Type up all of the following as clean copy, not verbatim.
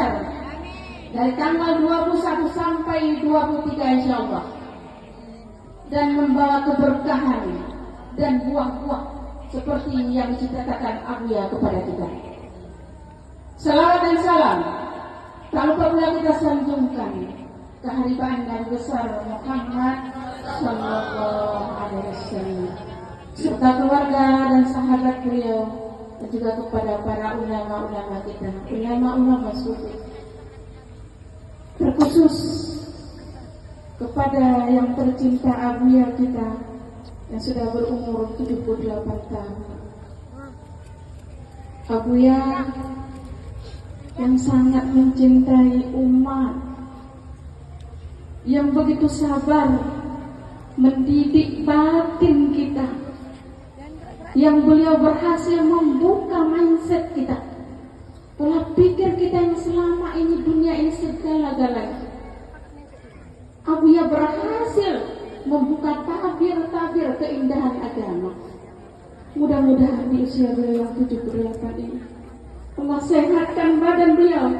lancar dari tanggal 21 sampai 23 insya Allah, dan membawa keberkahan dan buah-buah seperti yang diceritakan Abuya kepada kita. Salawat dan salam tak lupa pula kita sanjungkan kehadiran dan besar Muhammad Sallallahu Alaihi Wasallam serta keluarga dan sahabat beliau, dan juga kepada para ulama-ulama kita, ulama-ulama sufi. Terkhusus kepada yang tercinta Abuya kita yang sudah berumur 78 tahun. Abuya yang sangat mencintai umat, yang begitu sabar mendidik batin kita, yang beliau berhasil membuka mindset kita, pola pikir kita yang selama ini dunia ini segala-galanya. Abuya berhasil membuka tabir-tabir keindahan agama. Mudah-mudahan di usia beliau yang 78 ini Allah sehatkan badan beliau,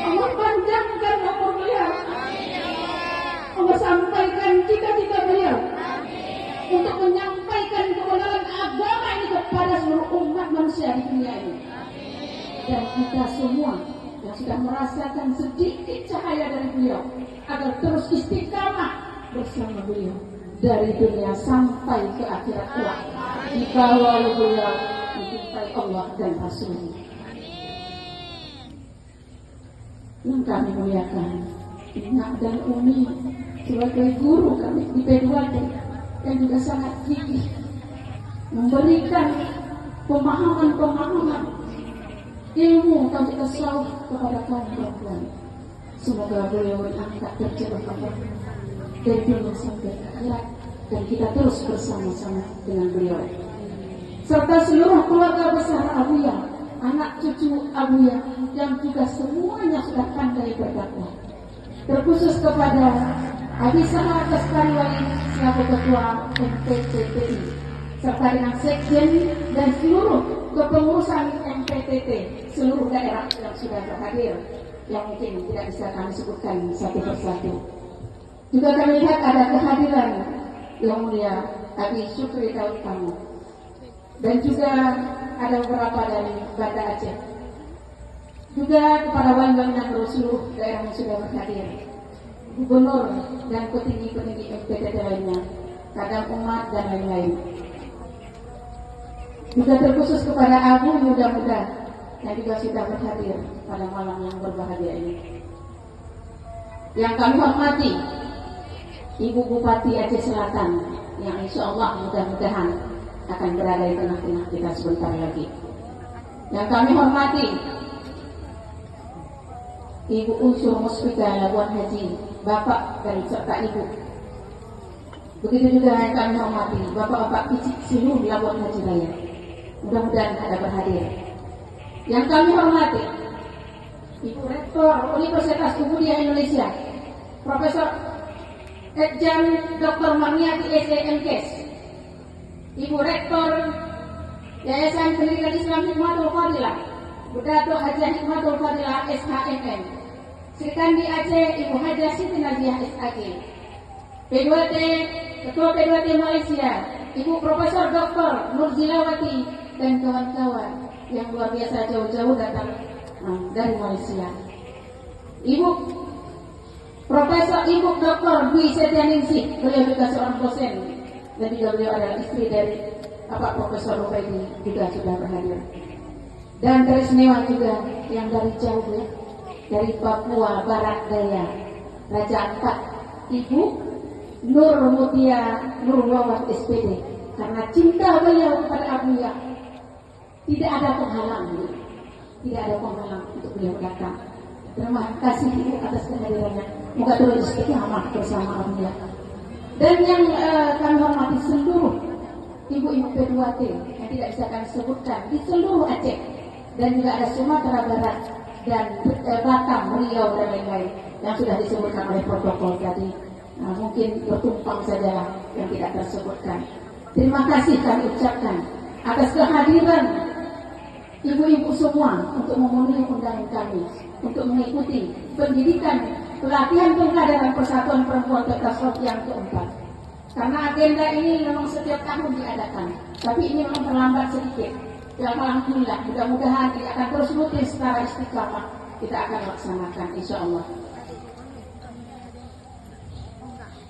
Allah panjangkan umur beliau, Allah sampaikan cita-cita beliau untuk menyampaikan kebenaran agama ini kepada seluruh umat manusia di dunia ini. Dan kita semua yang sudah merasakan sedikit cahaya dari beliau agar terus istiqamah bersama beliau dari dunia sampai ke akhirat kelak, dikawal beliau mencintai Allah dan Rasulnya. Yang kami muliakan Inak dan Umi sebagai guru kami di P2T yang juga sangat gigih memberikan pemahaman ilmu tentang tasawuf kepada kaum perempuan. Semoga beliau angkat derajat Allah dari dunia sampai ke akhirat, dan kita terus bersama-sama dengan beliau serta seluruh keluarga besar Abuya, anak cucu Abuya yang juga semuanya sudah pandai berdakwah. Terkhusus kepada Abi Sahat Lestari Wali selaku ketua MPCTI serta dengan sekjen dan seluruh kepengurusan MPTT seluruh daerah yang sudah berhadir, yang mungkin tidak bisa kami sebutkan satu persatu. Juga kami lihat ada kehadiran yang mulia Abi Syukri Daud Kamu, dan juga ada beberapa dari Banda Aceh, juga kepada wali-wali dan seluruh daerah yang sudah berhadir, gubernur dan petinggi-petinggi MPTT lainnya, kadang umat dan lain-lain. Juga terkhusus kepada Abu muda-muda yang juga sudah berhadir pada malam yang berbahagia ini. Yang kami hormati Ibu Bupati Aceh Selatan yang insya Allah mudah-mudahan akan berada di tengah-tengah kita sebentar lagi. Yang kami hormati Ibu Unsur Musfika Labuan Haji, Bapak dan serta Ibu. Begitu juga yang kami hormati Bapak-bapak Picik seluruh Labuan Haji Raya. Mudah-mudahan ada berhadir. Yang kami hormati Ibu Rektor Universitas Muhammadiyah Indonesia, Profesor Ejjan Dr. Marniati SMKes, Ibu Rektor Yayasan Pendidikan Islam Hikmatul Fadilah, Bu Dato Hajah Hikmatul Fadilah SHMM, Sri Kandi Aceh Ibu Hajah Siti Naziah SAG, P2T Ketua P2T Malaysia Ibu Profesor Dr. Nurjilawati dan kawan-kawan yang luar biasa jauh-jauh datang dari Malaysia. Ibu Profesor Ibu Dr. Dwi Setianingsih, beliau juga seorang dosen dan juga beliau adalah istri dari Bapak Profesor Rufaidi, juga sudah berhadir. Dan teristimewa juga yang dari jauh ya, dari Papua Barat Daya, Raja Ampat, Ibu Nur Mutia Nur Wawat SPD. Karena cinta beliau kepada Abuya tidak ada penghalang, tidak ada penghalang untuk beliau datang. Terima kasih Ibu atas kehadirannya. Moga terus istiqamah bersama Abuya. Dan yang kami hormati seluruh ibu-ibu P2T yang tidak bisa kami sebutkan di seluruh Aceh, dan juga ada Sumatera Barat dan Batam, Riau dan lain-lain yang sudah disebutkan oleh protokol tadi. Mungkin bertumpang saja yang tidak tersebutkan. Terima kasih kami ucapkan atas kehadiran ibu-ibu semua untuk memenuhi undangan kami untuk mengikuti pendidikan pelatihan pengkaderan Persatuan Perempuan Tetrasrot yang keempat. Karena agenda ini memang setiap tahun diadakan, tapi ini memang terlambat sedikit. Ya alhamdulillah, mudah-mudahan ini akan terus rutin secara istiqamah kita akan laksanakan insya Allah.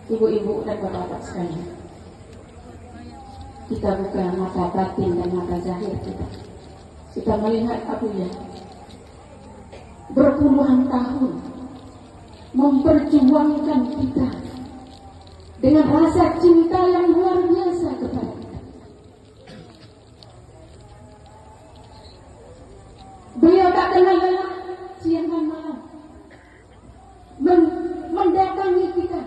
Ibu-ibu dan bapak-bapak sekalian, kita buka mata batin dan mata zahir kita. Kita melihat Abuya berpuluhan tahun memperjuangkan kita dengan rasa cinta yang luar biasa kepada kita. Beliau tak kenal lelah siang dan malam mendatangi kita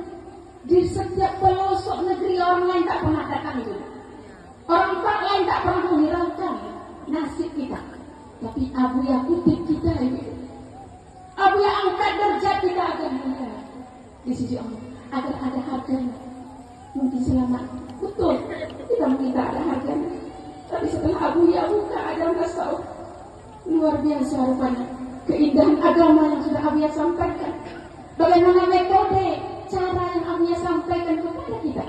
di setiap pelosok negeri. Orang lain tak pernah datang itu. Orang lain tak pernah menghiraukan nasib kita, tapi Abuya kutip kita ini. Abuya angkat derajat kita agar mulia di sisi Allah, agar ada harganya. Mungkin selamat, betul kita minta ada harganya, tapi setelah Abuya buka ajaran tasawuf, luar biasa rupanya keindahan agama yang sudah Abuya sampaikan. Bagaimana metode cara yang Abuya sampaikan kepada kita.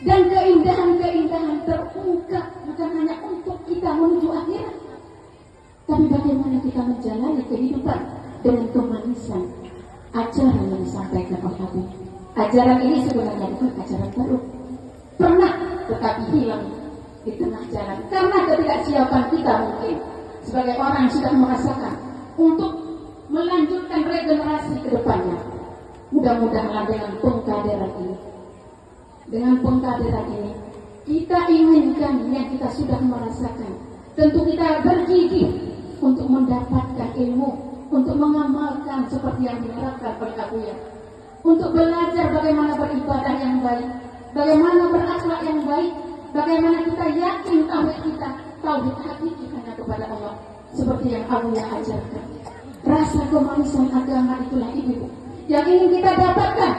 Dan keindahan-keindahan terungkap bukan hanya untuk kita menuju akhirat, tapi bagaimana kita menjalani kehidupan dengan kemanisan ajaran yang disampaikan oleh Abu. Ajaran ini sebenarnya bukan ajaran baru, pernah tetapi hilang di tengah jalan karena ketidaksiapan kita mungkin sebagai orang yang sudah merasakan untuk melanjutkan regenerasi ke depannya. Mudah-mudahan dengan pengkaderan ini, dengan pengkaderan ini kita inginkan yang kita sudah merasakan. Tentu kita bergigih untuk mendapatkan ilmu, untuk mengamalkan seperti yang diharapkan oleh Abuya, untuk belajar bagaimana beribadah yang baik, bagaimana berakhlak yang baik, bagaimana kita yakin tauhid kita, tauhid hakiki hanya kepada Allah, seperti yang Abuya ajarkan. Rasa kemanisan agama itulah ibu yang ingin kita dapatkan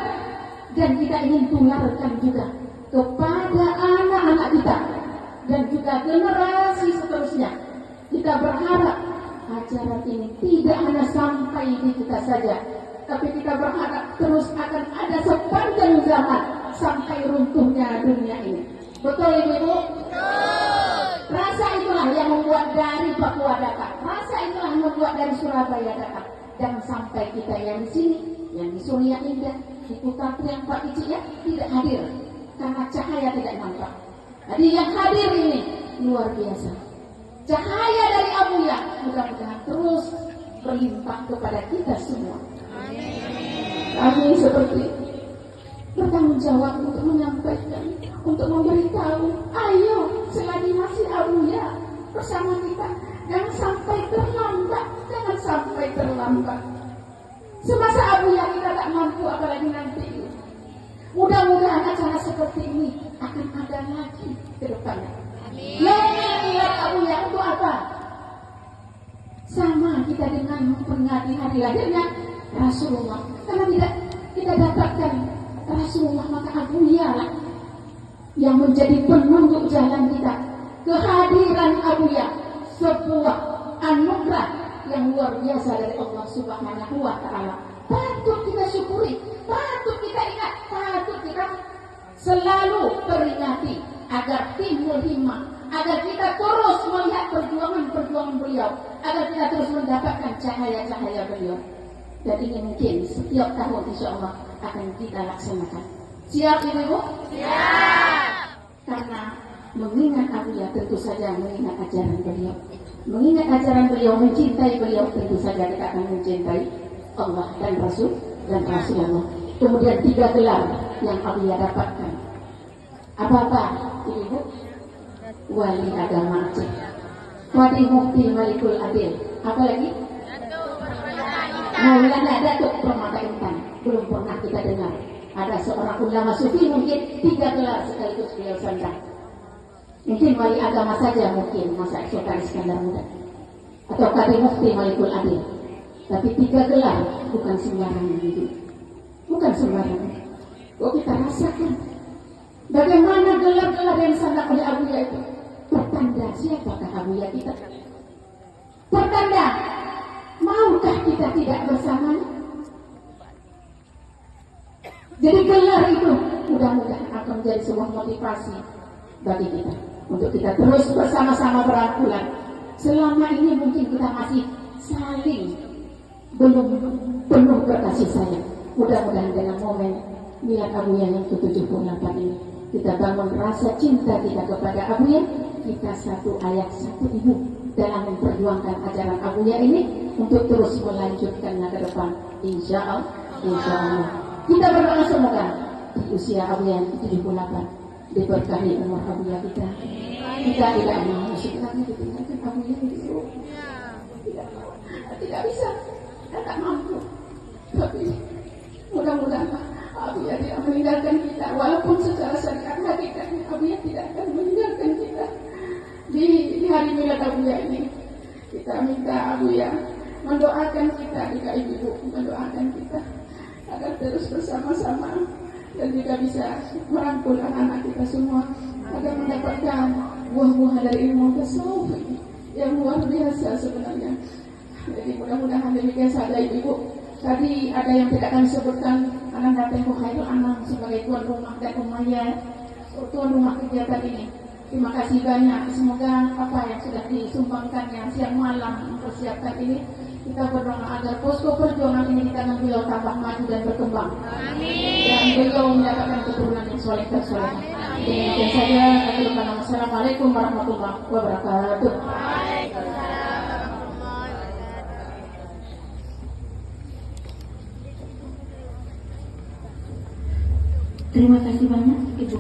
dan kita ingin tularkan juga kepada anak-anak kita dan juga generasi seterusnya. Kita berharap ajaran ini tidak hanya sampai di kita saja, tapi kita berharap terus akan ada sepanjang zaman sampai runtuhnya dunia ini. Betul ibu-ibu? Rasa itulah yang membuat dari Papua datang. Rasa itulah yang membuat dari Surabaya datang. Jangan sampai kita yang di sini, yang di Surya Indah, di Putar Triang Pak Ici ya, tidak hadir karena cahaya tidak nampak. Jadi yang hadir ini luar biasa. Cahaya dari Abuya mudah-mudahan terus berlimpah kepada kita semua. Kami seperti bertanggung jawab untuk menyampaikan, untuk memberitahu. Ayo, selagi masih Abuya bersama kita, jangan sampai terlambat, jangan sampai terlambat. Semasa Abuya kita tak mampu, apalagi nanti. Mudah-mudahan acara seperti ini akan ada lagi ke depannya. Yang Abuya untuk apa? Sama kita dengan memperingati hari lahirnya Rasulullah. Karena tidak kita dapatkan Rasulullah, maka Abuya lah yang menjadi penunjuk jalan kita. Kehadiran Abuya sebuah anugerah yang luar biasa dari Allah Subhanahu wa Ta'ala. Patut kita syukuri, patut kita ingat, patut kita selalu peringati agar timbul himmah, agar kita terus melihat perjuangan-perjuangan beliau, agar kita terus mendapatkan cahaya-cahaya beliau. Dan ini mungkin setiap tahun insya Allah akan kita laksanakan. Siap ibu-ibu? Siap. Karena mengingat Abuya tentu saja mengingat ajaran beliau. Mengingat ajaran beliau, mencintai beliau, tentu saja kita akan mencintai Allah dan Rasul dan Rasulullah. Kemudian 3 gelar yang Abuya dapatkan. Apa-apa ibu? Wali agama Aceh, Wadi Mufti Malikul Adil. Apa lagi? Maulana Datuk Permata Intan. Belum pernah kita dengar ada seorang ulama sufi mungkin 3 gelar sekaligus beliau sandang. Mungkin wali agama saja, mungkin masa Sultan Iskandar Muda atau Kadi Mufti Malikul Adil. Tapi 3 gelar bukan sembarangan itu, bukan sembarangan. Kok kita rasakan bagaimana gelar-gelar yang disandang oleh Abuya itu? Pertama pertanda siapakah Abuya kita? Pertanda maukah kita tidak bersamanya? Jadi gelar itu mudah-mudahan akan menjadi sebuah motivasi bagi kita untuk kita terus bersama-sama berangkulan. Selama ini mungkin kita masih saling belum penuh berkasih sayang. Mudah-mudahan dengan momen Milad Abuya yang ke-78 ini kita bangun rasa cinta kita kepada Abuya. Kita satu ayat satu ibu dalam memperjuangkan ajaran Abuya ini untuk terus melanjutkannya ke depan. Insya Allah, insya Allah. Kita berdoa semoga di usia Abuya yang ke-78 diberkahi umur Abuya kita. Kita tidak mau sebenarnya ditinggalkan Abuya itu. Tidak bisa, kita tak mampu. Tapi mudah-mudahan Abuya tidak meninggalkan kita, walaupun secara syariat hakikatnya Abuya tidak akan meninggalkan kita. Di hari Milad Abuya ini kita minta Abuya mendoakan kita, jika ibu mendoakan kita agar terus bersama-sama dan juga bisa merangkul anak-anak kita semua agar mendapatkan buah-buah dari ilmu tasawuf yang luar biasa sebenarnya. Jadi mudah-mudahan demikian saja ibu. Tadi ada yang tidak kami sebutkan, anak Tempo Khairul Anam sebagai tuan rumah dan Umayyah, tuan rumah kegiatan ini. Terima kasih banyak. Semoga apa yang sudah disumbangkannya siang malam mempersiapkan ini, kita berdoa agar posko perjuangan ini di tangan beliau tambah maju dan berkembang. Amin. Dan beliau mendapatkan keturunan yang soleh dan soleh. Demikian saja. Assalamualaikum warahmatullahi wabarakatuh. Terima kasih banyak Ibu.